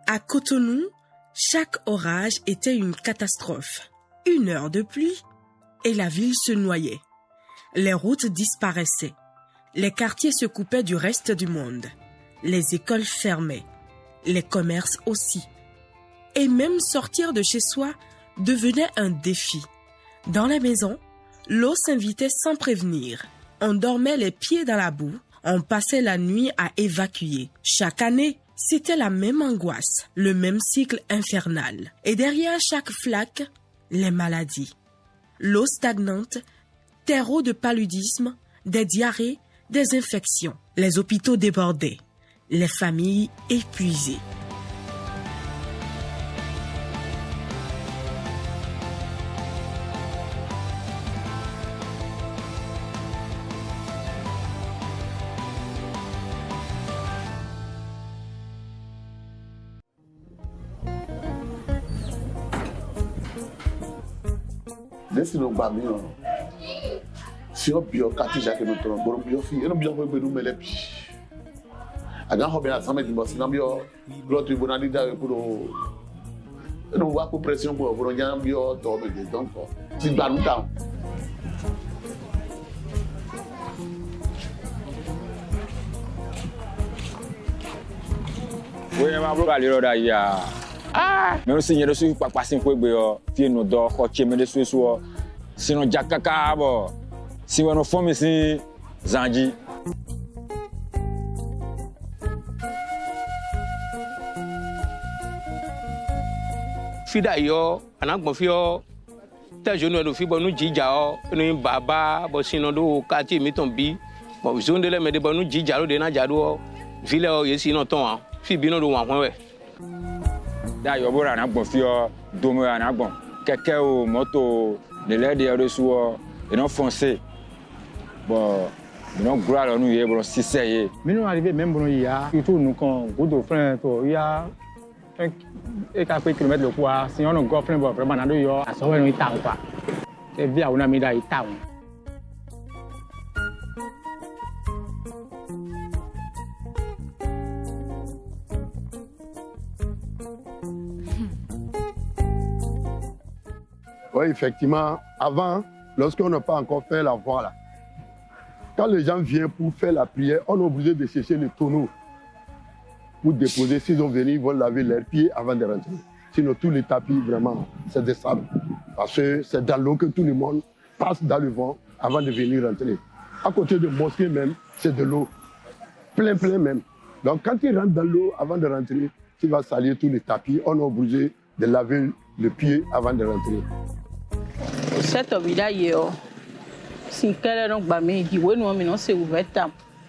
À Cotonou, chaque orage était une catastrophe. 1 heure de pluie et la ville se noyait. Les routes disparaissaient. Les quartiers se coupaient du reste du monde. Les écoles fermaient. Les commerces aussi. Et même sortir de chez soi devenait un défi. Dans la maison, l'eau s'invitait sans prévenir. On dormait les pieds dans la boue. On passait la nuit à évacuer. Chaque année, c'était la même angoisse, le même cycle infernal. Et derrière chaque flaque, les maladies. L'eau stagnante, terreau de paludisme, des diarrhées, des infections. Les hôpitaux débordaient, les familles épuisées. Desse não bagulho não. Se o pior cati já que não tô, bora pior filho, eu não pior foi no melepi. Agora Robin a sama de boss, não pior, l'autre bonadi da por eu não vou com pressão por onde não pior tome de donc se dá no tal. Oui, ma bro ali roda ya. Ah, mais aussi il reçu pas passer pour be fie no do ko cheme de so sino jakaka bo. Si wono fomi si zanji. Fida yo anagbon fi o te jonu do fi bo nu jija o nu baba bo sino do kati mi ton bi bo zonde le me de bo nu jija lo de na jadu o vile o yesi no ton fi bi no do wan we Da yo bora na gbon fi o domo na gbon keke o moto de le de reçu o e non foncé bon non gros alors nous y bon si c'est y mais nous arrivé même bon il y a surtout nous quand gros frère to il y a 5 et 4 km le quoi si on a go frère vraiment na do yo aso we no ita kwa e via una mi da ita. Oui, effectivement, avant, lorsqu'on n'a pas encore fait la voie là, quand les gens viennent pour faire la prière, on est obligé de chercher le tonneau pour déposer. S'ils ont venu, ils vont laver leurs pieds avant de rentrer. Sinon, tous les tapis, vraiment, c'est des sables. Parce que c'est dans l'eau que tout le monde passe dans le vent avant de venir rentrer. À côté de mosquée même, c'est de l'eau. Plein même. Donc, quand ils rentrent dans l'eau avant de rentrer, tu vas salir tous les tapis. On est obligé de laver le pied avant de rentrer. Cette vidéo, si quelqu'un n'a pas mis, il faut nous amener c'est ouvert.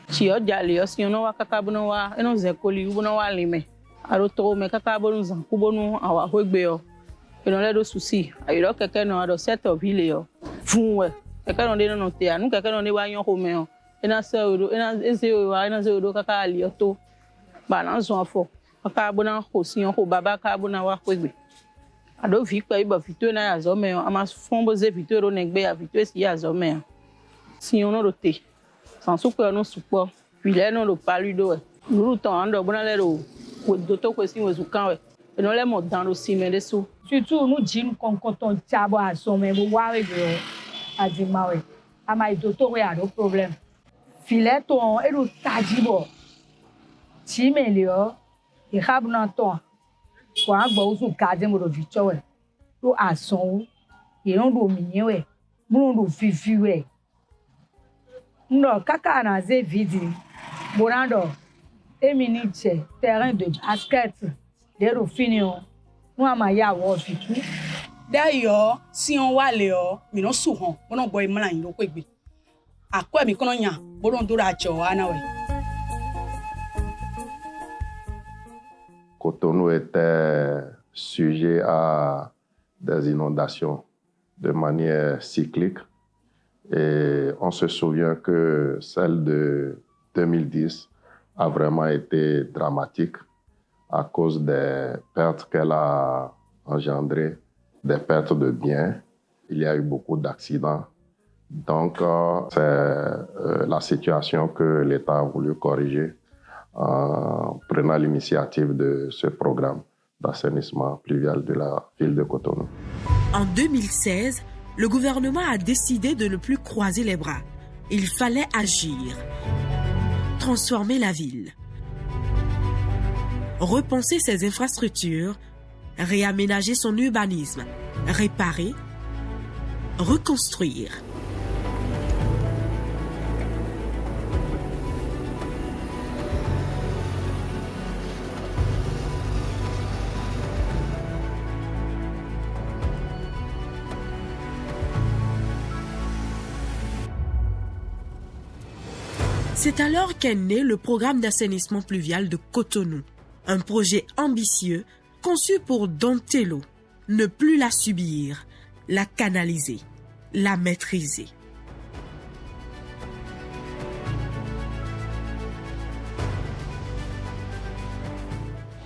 Si on dit si on a kakabno wa, on a zekoli, on a lime. Alors trop, mais kakabno zankubono awa hwegbe. Et on a des soucis. Alors quelqu'un n'a pas cette vidéo. Vous, quelqu'un n'a pas noté. Nous quelqu'un n'a pas eu un romain. Et na se odo, et na ezeo wa, et na zeodo kakali oto. Balance en fort. Kakabona hosi on baba kakabona wa hwegbe. Ado vikwa iba vitwe na ya zome ama fombo ze vitwe ro negbe ya vitwe si ya zome si ono rote sans souko no supo vile no lo paludo luru ton ando bona le ro ko doto ko si wezu kan we eno le mo dan ro si me de so surtout no jin konkoton tiabo asome bo wawe go adimawe ama doto we ado problem file ton e ro tajibo ti me le o e habna ton kwa gbo usu kaje mo do vicho we to ason e ron do mi we mo do fifi we no kaka na ze vidi morando emi ni che terrain de basket de ro fini o no ama ya wo fitu d'ailleurs si on wa le o mi no su han mo no boy mlan lo pegbe akọ mi kono nya bo don do ra cho ana we. Cotonou était sujet à des inondations de manière cyclique et on se souvient que celle de 2010 a vraiment été dramatique à cause des pertes qu'elle a engendrées, des pertes de biens. Il y a eu beaucoup d'accidents. Donc, c'est la situation que l'État a voulu corriger en prenant l'initiative de ce programme. d'assainissement pluvial de la ville de Cotonou. En 2016, le gouvernement a décidé de ne plus croiser les bras. Il fallait agir, transformer la ville, repenser ses infrastructures, réaménager son urbanisme, réparer, reconstruire. C'est alors qu'est né le programme d'assainissement pluvial de Cotonou, un projet ambitieux conçu pour dompter l'eau, ne plus la subir, la canaliser, la maîtriser.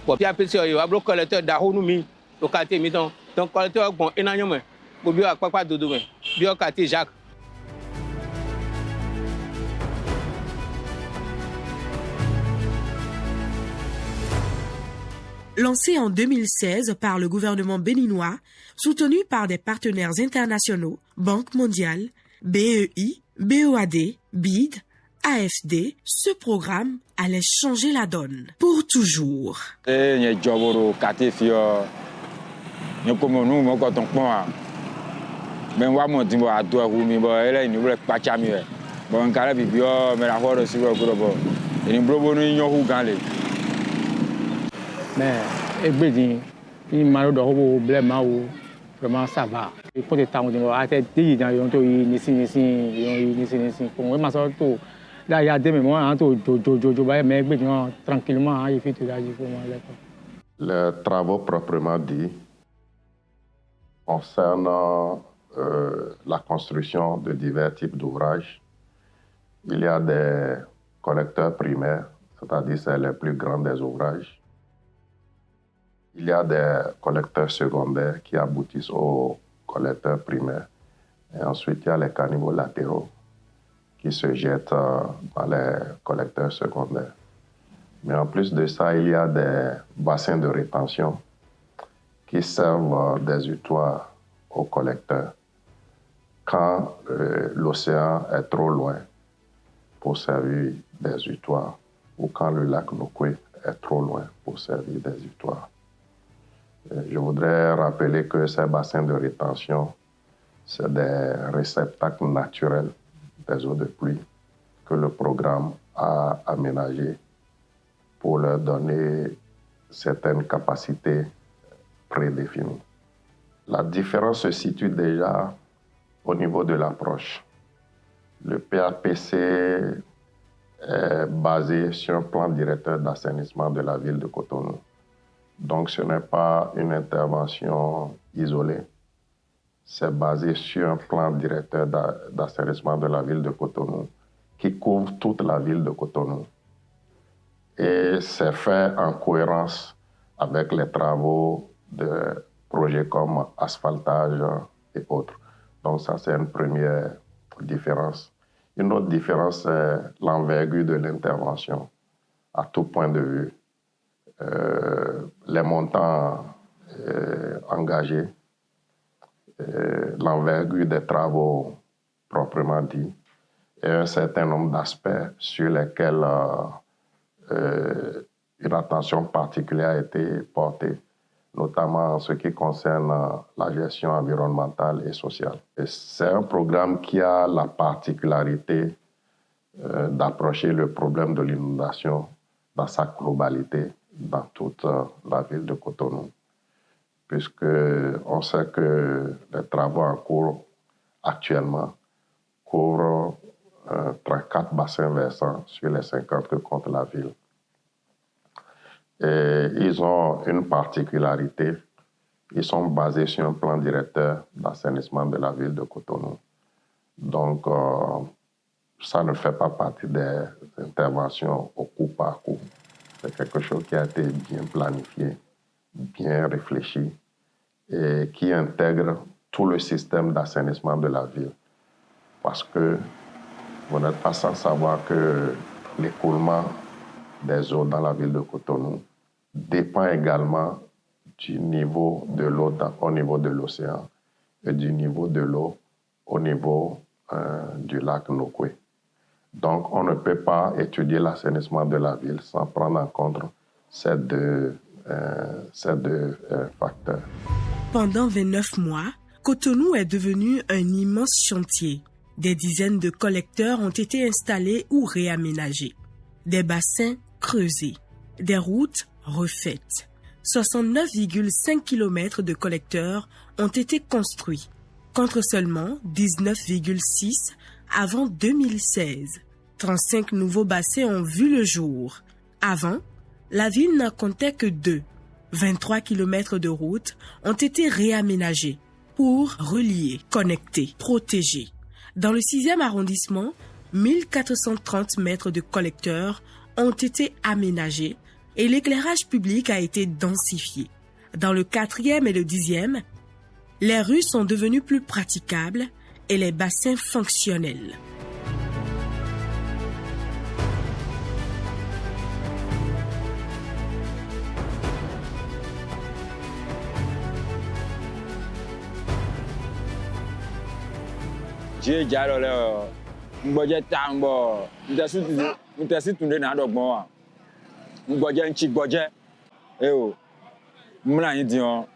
Bon, puis après ça, il y a un collecteur d'Aronoumi, au quartier Miton. Donc, collecteur, bon, énormément. Pour bien, quoi, dodo, bien, quartier Jacques. Lancé en 2016 par le gouvernement béninois, soutenu par des partenaires internationaux, Banque mondiale, BEI, BOAD, BID, AFD, ce programme allait changer la donne pour toujours. Mais il m'a vraiment ça va. Et quand tu es à tête dit dans le temps il là il y a des moments mais tranquillement il fait tout là. Les travaux proprement dits concernent la construction de divers types d'ouvrages. Il y a des collecteurs primaires, c'est-à-dire c'est les plus grands des ouvrages. Il y a des collecteurs secondaires qui aboutissent aux collecteurs primaires. Et ensuite, il y a les caniveaux latéraux qui se jettent dans les collecteurs secondaires. Mais en plus de ça, il y a des bassins de rétention qui servent d'exutoire aux collecteurs quand l'océan est trop loin pour servir d'exutoire ou quand le lac Nokoué est trop loin pour servir d'exutoire. Je voudrais rappeler que ces bassins de rétention, c'est des réceptacles naturels des eaux de pluie que le programme a aménagés pour leur donner certaines capacités prédéfinies. La différence se situe déjà au niveau de l'approche. Le PAPC est basé sur un plan directeur d'assainissement de la ville de Cotonou. Donc ce n'est pas une intervention isolée. C'est basé sur un plan directeur d'assainissement de la ville de Cotonou qui couvre toute la ville de Cotonou. Et c'est fait en cohérence avec les travaux de projets comme asphaltage et autres. Donc ça, c'est une première différence. Une autre différence, c'est l'envergure de l'intervention à tout point de vue. Les montants engagés, l'envergure des travaux proprement dit, et un certain nombre d'aspects sur lesquels une attention particulière a été portée, notamment en ce qui concerne la gestion environnementale et sociale. Et c'est un programme qui a la particularité d'approcher le problème de l'inondation dans sa globalité dans toute la ville de Cotonou, puisqu'on sait que les travaux en cours actuellement couvrent 34 bassins versants sur les 50 que compte la ville. Et ils ont une particularité, ils sont basés sur un plan directeur d'assainissement de la ville de Cotonou. Donc, ça ne fait pas partie des interventions au coup par coup. C'est quelque chose qui a été bien planifié, bien réfléchi et qui intègre tout le système d'assainissement de la ville. Parce que vous n'êtes pas sans savoir que l'écoulement des eaux dans la ville de Cotonou dépend également du niveau de l'eau au niveau de l'océan et du niveau de l'eau au niveau du lac Nokwe. Donc, on ne peut pas étudier l'assainissement de la ville sans prendre en compte ces deux facteurs. Pendant 29 mois, Cotonou est devenu un immense chantier. Des dizaines de collecteurs ont été installés ou réaménagés. Des bassins creusés, des routes refaites. 69,5 km de collecteurs ont été construits, contre seulement 19,6 avant 2016. 35 nouveaux bassins ont vu le jour. Avant, la ville n'en comptait que 2. 23 km de routes ont été réaménagés pour relier, connecter, protéger. Dans le 6e arrondissement, 1430 mètres de collecteurs ont été aménagés et l'éclairage public a été densifié. Dans le 4e et le 10e, les rues sont devenues plus praticables et les bassins fonctionnels. Dieu jalo le ngboje tambo ntasi tunde na dogbon wa ngboje nchi gboje o mla yin dion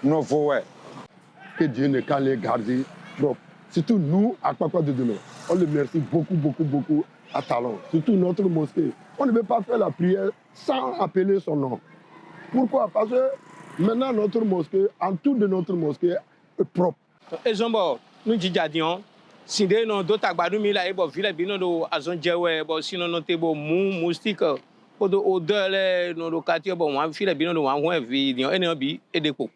no vowe que Dieu ne qu'à les garder. Donc, surtout nous, à Papa de demain, on le remercie beaucoup à Talon. Surtout notre mosquée. On ne peut pas faire la prière sans appeler son nom. Pourquoi? Parce que maintenant, notre mosquée, en tout de notre mosquée, est propre. Ezombo, nous disons, si nous avons d'autres agbadou, nous avons vu les binondo azonjewe, sinon nous avons moustique, pour de odeur, nous avons quartier, on a vu les binondo, on a vu, nous avons et des coups.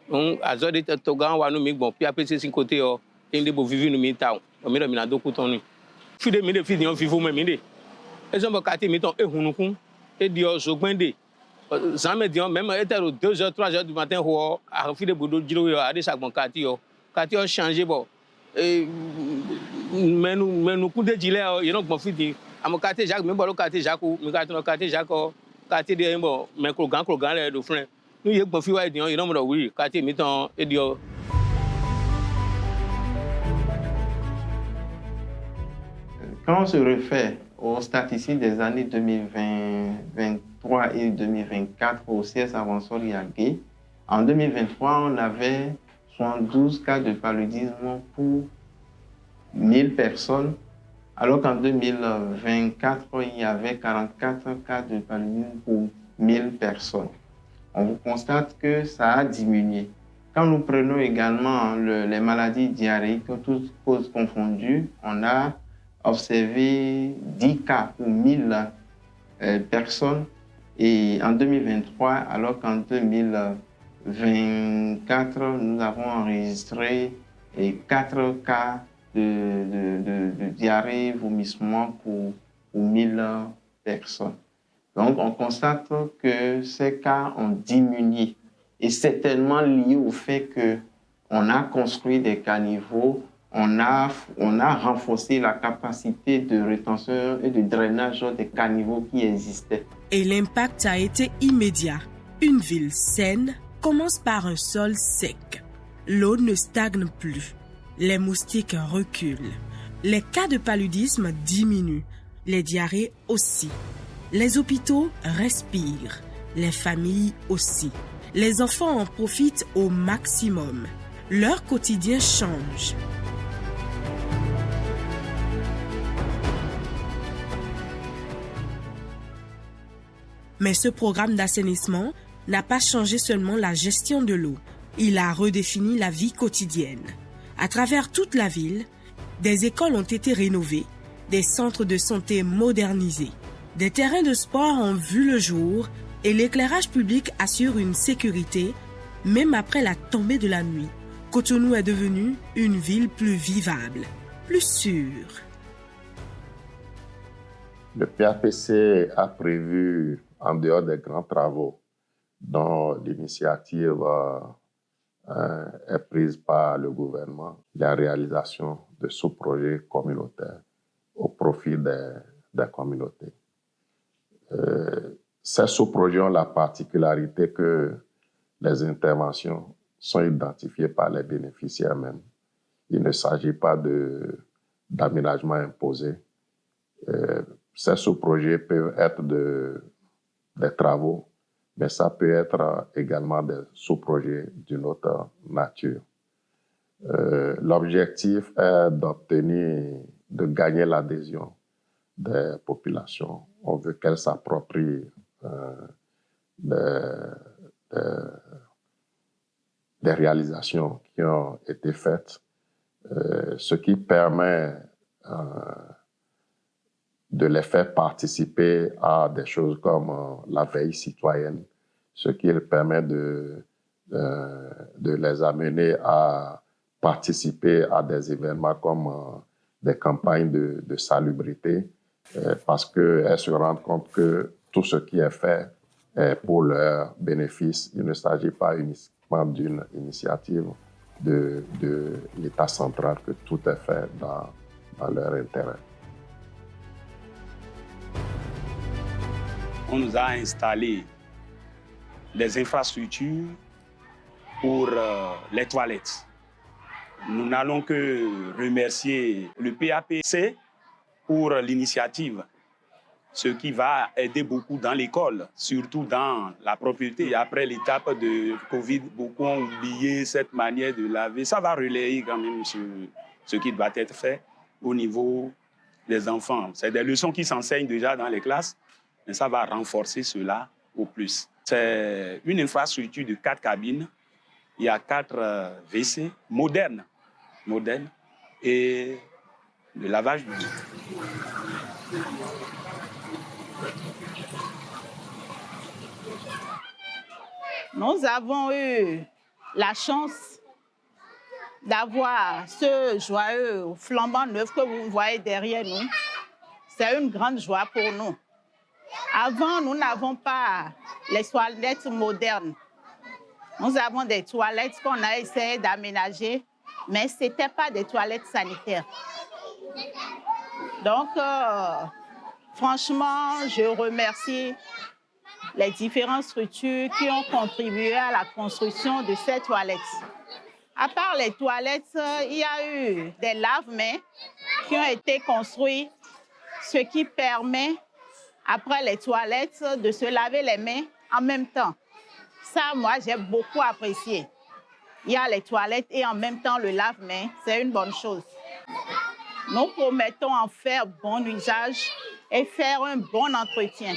Donc, azor de togan wa nous mi bon, puis après c'est côté et nous devons vivre nous mi taon, on mi na do coton. Fi de mi de fi nous vivons même de. Ezombo quartier mi ton e hunukun, et dio zogbende. Jamais dit même était 2h 3h du matin ho a fi de bodo jiro yo a de chaque bon quartier a changé bon et mais nous coup de gilet il non bon fi di am quartier Jacques même bon quartier Jacques mi quartier Jacques quartier de bon mais grand les do frère nous y bon fi wa di il non mo oui quartier mi ton et dio. Quand on se réfère aux statistiques des années 2023 et 2024 au CS Avansol Yagé, en 2023, on avait 72 cas de paludisme pour 1000 personnes, alors qu'en 2024, il y avait 44 cas de paludisme pour 1000 personnes. On constate que ça a diminué. Quand nous prenons également les maladies diarrhéiques, toutes causes confondues, on a observé 10 cas pour 1000 personnes et en 2023, alors qu'en 2024, nous avons enregistré 4 cas de diarrhée, vomissement pour 1000 personnes. Donc, on constate que ces cas ont diminué et certainement lié au fait qu'on a construit des caniveaux. On a renforcé la capacité de rétention et de drainage des caniveaux qui existaient. Et l'impact a été immédiat. Une ville saine commence par un sol sec. L'eau ne stagne plus. Les moustiques reculent. Les cas de paludisme diminuent. Les diarrhées aussi. Les hôpitaux respirent. Les familles aussi. Les enfants en profitent au maximum. Leur quotidien change. Mais ce programme d'assainissement n'a pas changé seulement la gestion de l'eau. Il a redéfini la vie quotidienne. À travers toute la ville, des écoles ont été rénovées, des centres de santé modernisés, des terrains de sport ont vu le jour et l'éclairage public assure une sécurité même après la tombée de la nuit. Cotonou est devenue une ville plus vivable, plus sûre. Le PAPC a prévu, en dehors des grands travaux dont l'initiative est prise par le gouvernement, la réalisation de sous-projets communautaires au profit des communautés. Ces sous-projets ont la particularité que les interventions sont identifiées par les bénéficiaires même. Il ne s'agit pas d'aménagement imposé. Ces sous-projets peuvent être des travaux, mais ça peut être également des sous-projets d'une autre nature. L'objectif est de gagner l'adhésion des populations. On veut qu'elles s'approprient des réalisations qui ont été faites, ce qui permet de les faire participer à des choses comme la veille citoyenne, ce qui permet de les amener à participer à des événements comme des campagnes de salubrité, parce qu'elles se rendent compte que tout ce qui est fait est pour leur bénéfice. Il ne s'agit pas uniquement d'une initiative de l'État central, que tout est fait dans leur intérêt. On nous a installé des infrastructures pour les toilettes. Nous n'allons que remercier le PAPC pour l'initiative, ce qui va aider beaucoup dans l'école, surtout dans la propriété. Après l'étape de Covid, beaucoup ont oublié cette manière de laver. Ça va relayer quand même ce qui doit être fait au niveau des enfants. C'est des leçons qui s'enseignent déjà dans les classes, mais ça va renforcer cela au plus. C'est une infrastructure de 4 cabines. Il y a 4 WC modernes et le lavage d'eau. Nous avons eu la chance d'avoir ce joyeux flambant neuf que vous voyez derrière nous. C'est une grande joie pour nous. Avant, nous n'avons pas les toilettes modernes. Nous avons des toilettes qu'on a essayé d'aménager, mais ce n'étaient pas des toilettes sanitaires. Donc, franchement, je remercie les différentes structures qui ont contribué à la construction de ces toilettes. À part les toilettes, il y a eu des lave-mains qui ont été construits, ce qui permet, après les toilettes, de se laver les mains en même temps. Ça, moi, j'ai beaucoup apprécié. Il y a les toilettes et en même temps le lave-mains, c'est une bonne chose. Nous promettons en faire bon usage et faire un bon entretien.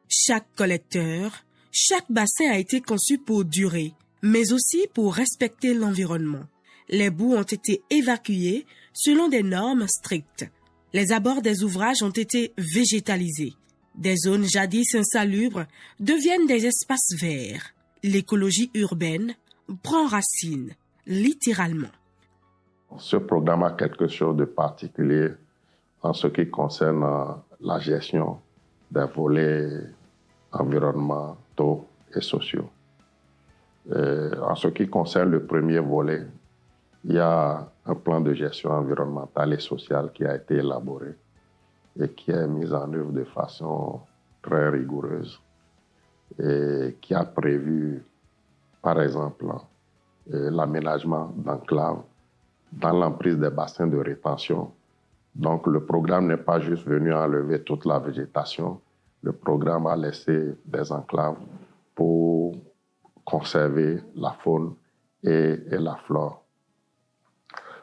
Chaque collecteur, chaque bassin a été conçu pour durer, mais aussi pour respecter l'environnement. Les boues ont été évacuées selon des normes strictes. Les abords des ouvrages ont été végétalisés. Des zones jadis insalubres deviennent des espaces verts. L'écologie urbaine prend racine, littéralement. Ce programme a quelque chose de particulier en ce qui concerne la gestion des volets environnementaux et sociaux. En ce qui concerne le premier volet, il y a un plan de gestion environnementale et sociale qui a été élaboré et qui est mis en œuvre de façon très rigoureuse et qui a prévu, par exemple, l'aménagement d'enclaves dans l'emprise des bassins de rétention. Donc, le programme n'est pas juste venu enlever toute la végétation. Le programme a laissé des enclaves pour conserver la faune et la flore.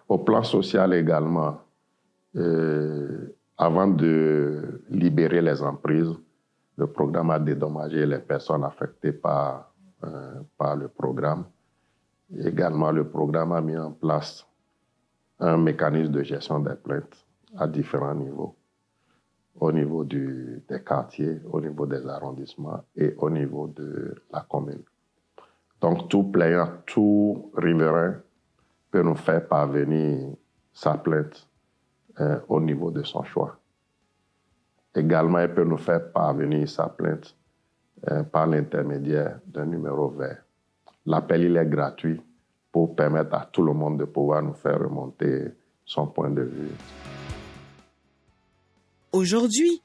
Au plan social également, avant de libérer les emprises, le programme a dédommagé les personnes affectées par le programme. Également, le programme a mis en place un mécanisme de gestion des plaintes à différents niveaux. Au niveau des quartiers, au niveau des arrondissements et au niveau de la commune. Donc, tout plaignant, tout riverain peut nous faire parvenir sa plainte au niveau de son choix. Également, il peut nous faire parvenir sa plainte par l'intermédiaire d'un numéro vert. L'appel, il est gratuit pour permettre à tout le monde de pouvoir nous faire remonter son point de vue. Aujourd'hui,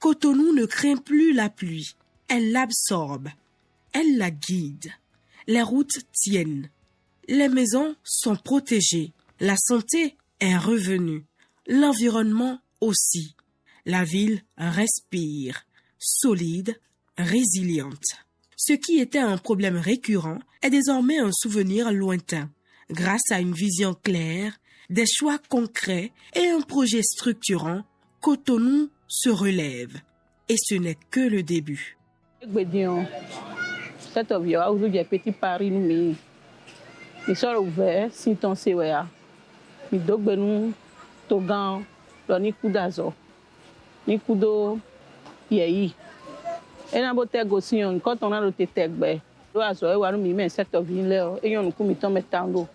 Cotonou ne craint plus la pluie. Elle l'absorbe. Elle la guide. Les routes tiennent. Les maisons sont protégées. La santé est revenue. L'environnement aussi. La ville respire. Solide, résiliente. Ce qui était un problème récurrent est désormais un souvenir lointain. Grâce à une vision claire, des choix concrets et un projet structurant, Cotonou se relève. Et ce n'est que le début. Cette ovia où j'ai petit Paris mais ils sont ouverts si ton CWA ils doivent nous togan le ni coup d'azo ni coup d'eau yei et na bote gosion quand on a le tétégbe do azo e wa nous mi cette ovia là et on nous mi ton metando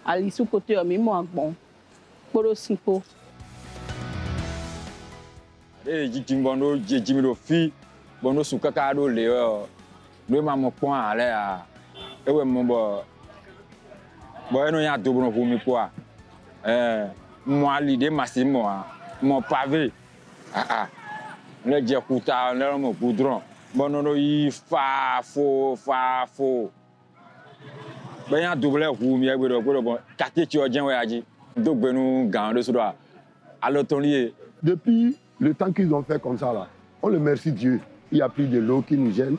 ali sous côté mi mo agbon poro simpo e jimbondo jimiro fi bono sukaka do le le maman point aller à et ouais mon bon eno ya do bon mi quoi moi l'idée massimo mon pavé le djekuta le mon goudron bon no yi fa fo ben ya double roue mi e gbedo bon quartier ti ojen we aji do gbenu gan de so do à l'automne. Depuis le temps qu'ils ont fait comme ça là, on le remercie Dieu. Il y a plus de l'eau qui nous gêne.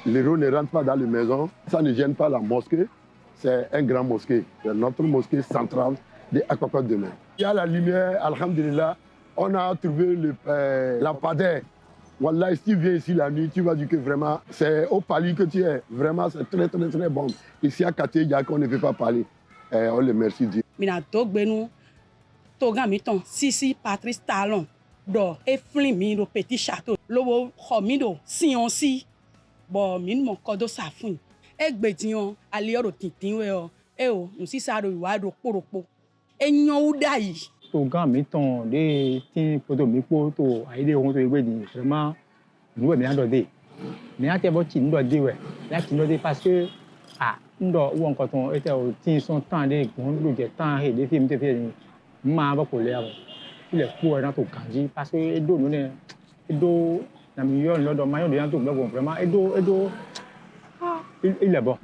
L'eau ne rentre pas dans les maisons. Ça ne gêne pas la mosquée. C'est un grand mosquée. C'est notre mosquée centrale de Akokot de Mer. Il y a la lumière, alhamdulillah. On a trouvé le lampadaire. Wallah, si tu viens ici la nuit, tu vas dire que vraiment, c'est au pali que tu es. Vraiment, c'est très, très, très bon. Ici à Katé, on ne peut pas parler. On le remercie Dieu. Sisi Patrice Talon. Do e flin mi do petit château lowo kho mi do sion si bo mi mo kodo safun e gbedion ali oro tintin we o e o nu si sa do wa do poropo e yan uda yi to gan mi ton de tin poto mi po to aide ohun to gbedi vraiment nous mi ado de mi ate bo ti ndo de we la ti ndo de parce que ndo wo nkan ton e te o tin son temps de gon lo je temps e de film te fe ma ba ko le abo il est pour dans tout kanji parce que edo nous ne edo na million là dans maillot de tout vraiment edo il est bon.